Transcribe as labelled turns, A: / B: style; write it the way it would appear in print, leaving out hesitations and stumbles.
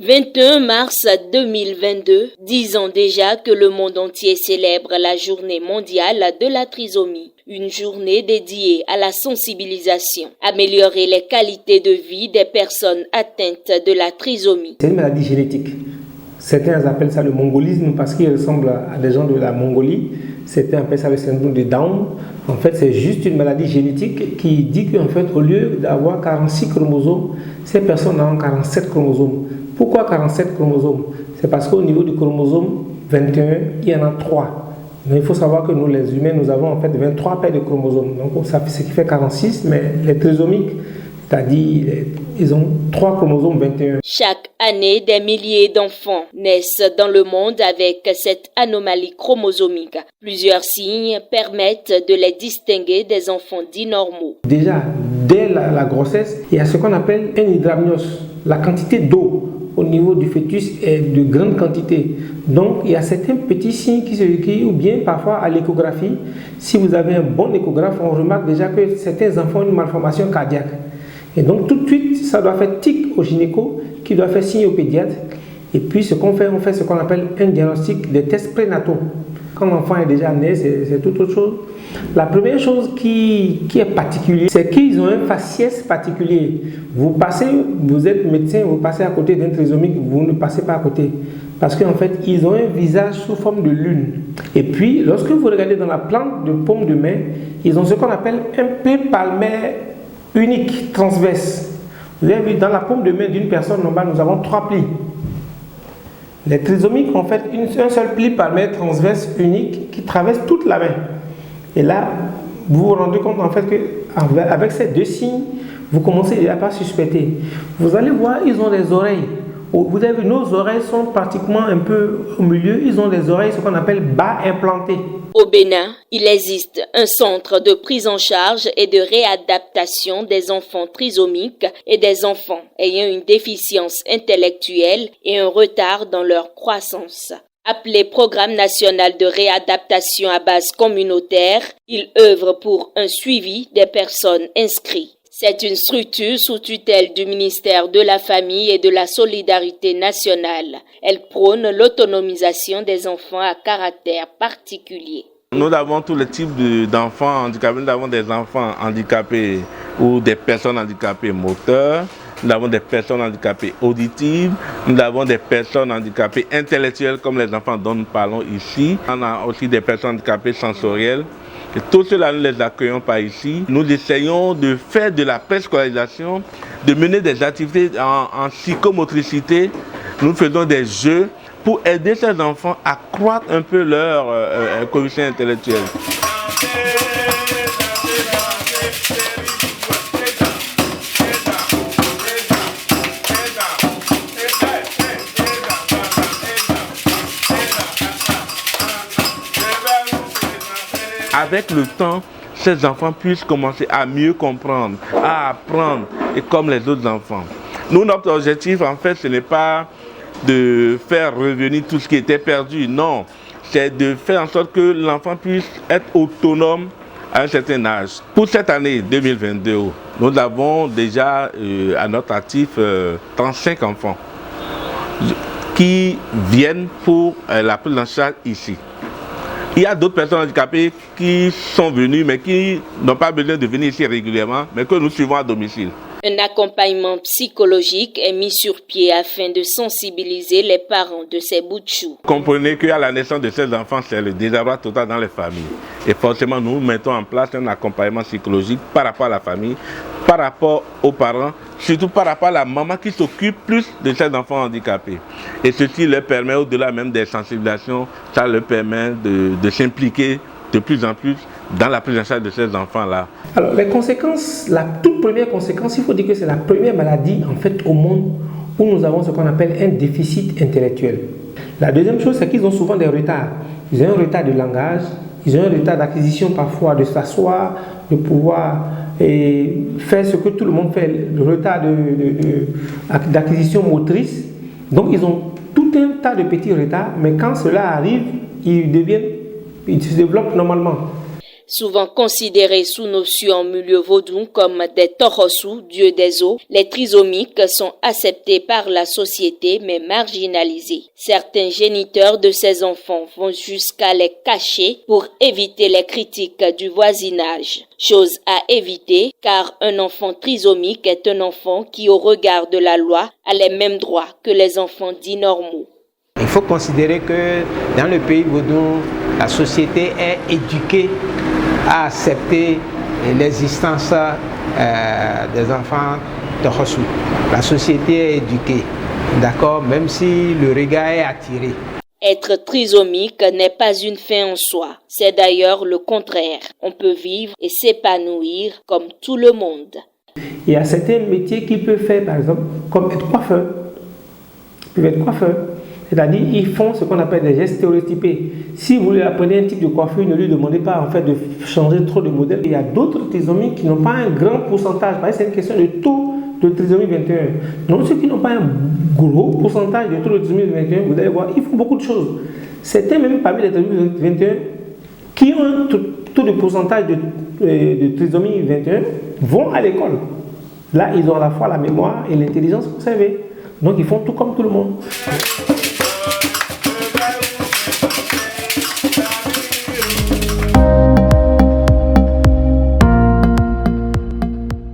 A: 21 mars 2022, 10 ans déjà que le monde entier célèbre la journée mondiale de la trisomie. Une journée dédiée à la sensibilisation, améliorer les qualités de vie des personnes atteintes de la trisomie.
B: C'est une maladie génétique. Certains appellent ça le mongolisme parce qu'il ressemble à des gens de la Mongolie. Certains appellent ça le syndrome de Down. En fait, c'est juste une maladie génétique qui dit qu'en fait, au lieu d'avoir 46 chromosomes, ces personnes ont 47 chromosomes. Pourquoi 47 chromosomes? C'est parce qu'au niveau du chromosome 21, il y en a 3. Mais il faut savoir que nous, les humains, nous avons en fait 23 paires de chromosomes. Donc, ça fait ce qui fait 46, mais les trisomiques, c'est-à-dire, ils ont 3 chromosomes 21.
A: Chaque année, des milliers d'enfants naissent dans le monde avec cette anomalie chromosomique. Plusieurs signes permettent de les distinguer des enfants dits normaux.
B: Déjà, dès la grossesse, il y a ce qu'on appelle un hydramnios. La quantité d'eau au niveau du fœtus est de grande quantité. Donc, il y a certains petits signes qui se recueillent, ou bien parfois à l'échographie. Si vous avez un bon échographe, on remarque déjà que certains enfants ont une malformation cardiaque. Et donc tout de suite, ça doit faire tic au gynéco, qui doit faire signe au pédiatre. Et puis ce qu'on fait, on fait ce qu'on appelle un diagnostic des tests prénataux. Quand l'enfant est déjà né, c'est toute autre chose. La première chose qui est particulière, c'est qu'ils ont un faciès particulier. Vous êtes médecin, vous passez à côté d'un trisomique, vous ne passez pas à côté. Parce qu'en fait, ils ont un visage sous forme de lune. Et puis, lorsque vous regardez dans la plante de paume de main, ils ont ce qu'on appelle un pli palmaire unique, transverse. Vous avez vu, dans la paume de main d'une personne normale, nous avons 3 plis. Les trisomiques ont fait un seul pli palmaire transverse unique qui traverse toute la main. Et là, vous vous rendez compte en fait qu'avec ces 2 signes, vous commencez déjà à suspecter. Vous allez voir, ils ont des oreilles. Vous avez vu, nos oreilles sont pratiquement un peu au milieu. Ils ont des oreilles, ce qu'on appelle bas implantées.
A: Au Bénin, il existe un centre de prise en charge et de réadaptation des enfants trisomiques et des enfants ayant une déficience intellectuelle et un retard dans leur croissance. Appelé Programme national de réadaptation à base communautaire, il œuvre pour un suivi des personnes inscrites. C'est une structure sous tutelle du ministère de la Famille et de la Solidarité nationale. Elle prône l'autonomisation des enfants à caractère particulier.
C: Nous avons tous les types d'enfants handicapés. Nous avons des enfants handicapés ou des personnes handicapées moteurs. Nous avons des personnes handicapées auditives. Nous avons des personnes handicapées intellectuelles comme les enfants dont nous parlons ici. On a aussi des personnes handicapées sensorielles. Et tout cela, nous les accueillons par ici. Nous essayons de faire de la préscolarisation, de mener des activités en psychomotricité. Nous faisons des jeux pour aider ces enfants à croître un peu leur coefficient intellectuel. Avec le temps, ces enfants puissent commencer à mieux comprendre, à apprendre, et comme les autres enfants. Nous, notre objectif, en fait, ce n'est pas de faire revenir tout ce qui était perdu, non. C'est de faire en sorte que l'enfant puisse être autonome à un certain âge. Pour cette année 2022, nous avons déjà à notre actif 35 enfants qui viennent pour la prise en charge ici. Il y a d'autres personnes handicapées qui sont venues, mais qui n'ont pas besoin de venir ici régulièrement, mais que nous suivons à domicile.
A: Un accompagnement psychologique est mis sur pied afin de sensibiliser les parents de ces bouts de chou.
C: Comprenez qu'à la naissance de ces enfants, c'est le désarroi total dans les familles. Et forcément, nous mettons en place un accompagnement psychologique par rapport à la famille, par rapport aux parents, surtout par rapport à la maman qui s'occupe plus de ces enfants handicapés. Et ceci leur permet, au-delà même des sensibilisations, ça leur permet de s'impliquer de plus en plus dans la prise en charge de ces enfants-là.
B: Alors les conséquences, la toute première conséquence, il faut dire que c'est la première maladie en fait au monde où nous avons ce qu'on appelle un déficit intellectuel. La deuxième chose, c'est qu'ils ont souvent des retards. Ils ont un retard de langage, ils ont un retard d'acquisition parfois, de s'asseoir, de pouvoir faire ce que tout le monde fait, le retard d'acquisition motrice. Donc ils ont tout un tas de petits retards, mais quand cela arrive, ils se développent normalement.
A: Souvent considérés sous notion en milieu vaudou comme des Tohosu, dieux des eaux, les trisomiques sont acceptés par la société mais marginalisés. Certains géniteurs de ces enfants vont jusqu'à les cacher pour éviter les critiques du voisinage. Chose à éviter car un enfant trisomique est un enfant qui, au regard de la loi, a les mêmes droits que les enfants dits normaux.
D: Il faut considérer que dans le pays vaudou, la société est éduquée à accepter l'existence des enfants Tohosu. La société est éduquée, d'accord, même si le regard est attiré.
A: Être trisomique n'est pas une fin en soi, c'est d'ailleurs le contraire. On peut vivre et s'épanouir comme tout le monde.
B: Il y a certains métiers qu'ils peuvent faire, par exemple, comme être coiffeur. Ils peuvent être coiffeurs. C'est-à-dire, ils font ce qu'on appelle des gestes stéréotypés. Si vous voulez apprendre un type de coiffure, ne lui demandez pas en fait de changer trop de modèle. Il y a d'autres trisomiques qui n'ont pas un grand pourcentage. Parce que c'est une question de taux de trisomie 21. Donc, ceux qui n'ont pas un gros pourcentage de taux de trisomie 21, vous allez voir, ils font beaucoup de choses. Certains, même parmi les trisomies 21, qui ont un taux de pourcentage de trisomie 21, vont à l'école. Là, ils ont à la fois la mémoire et l'intelligence conservée. Donc, ils font tout comme tout le monde.